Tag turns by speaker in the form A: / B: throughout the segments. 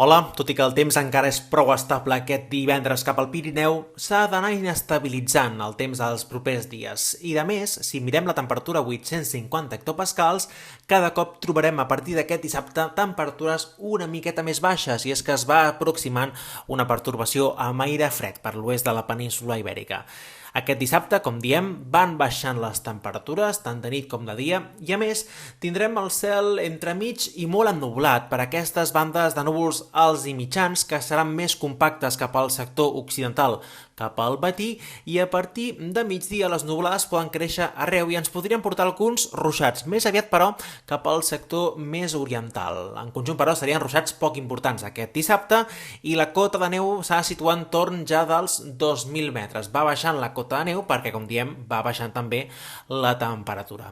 A: Hola, tot i que el temps encara és prou estable aquest divendres cap al Pirineu, s'ha d'anar inestabilitzant el temps dels propers dies. I de més, si mirem la temperatura a 850 hectopascals, cada cop trobarem a partir d'aquest dissabte temperatures una miqueta més baixes, i és que es va aproximant una pertorbació amb aire fred per l'oest de la península Ibèrica. Aquest dissabte, com diem, van baixant les temperatures, tant de nit com de dia, i a més tindrem el cel entremig i molt ennublat per aquestes bandes de núvols alts i mitjans que seran més compactes cap al sector occidental cap al matí, i a partir de migdia les nuvolades poden créixer arreu i ens podrien portar alguns ruixats, més aviat però cap al sector més oriental. En conjunt però serien ruixats poc importants aquest dissabte i la cota de neu s'ha situat entorn ja dels 2.000 metres. Va baixant la cota de neu perquè, com diem, va baixant també la temperatura.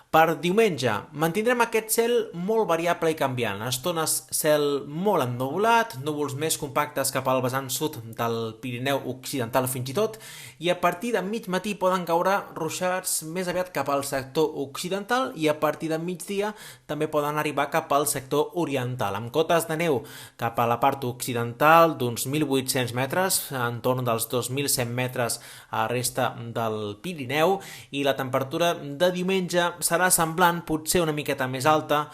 A: Per diumenge mantindrem aquest cel molt variable i canviant. A estones cel molt ennuvolat, núvols més compactes cap al vessant sud del Pirineu occidental fins i tot, i a partir de mig matí poden caure ruixats més aviat cap al sector occidental i a partir de migdia també poden arribar cap al sector oriental, amb cotes de neu cap a la part occidental d'uns 1.800 metres, entorn dels 2.100 metres a la resta del Pirineu, i la temperatura de diumenge serà semblant, potser una miqueta més alta,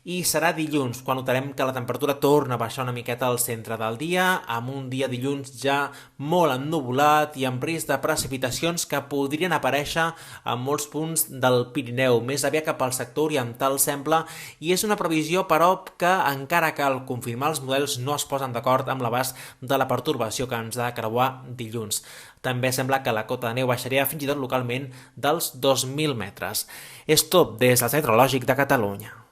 A: i serà dilluns quan notarem que la temperatura torna a baixar una miqueta al centre del dia, amb un dia dilluns ja molt ennuvolat i amb risc de precipitacions que podrien aparèixer en molts punts del Pirineu, més aviat cap al sector oriental sembla, i és una previsió però que encara cal confirmar. Els models no es posen d'acord amb l'abast de la pertorbació que ens ha de creuar dilluns. També sembla que la cota de neu baixaria fins i tot localment dels 2.000 metres. És tot des del Centre Meteorològic de Catalunya.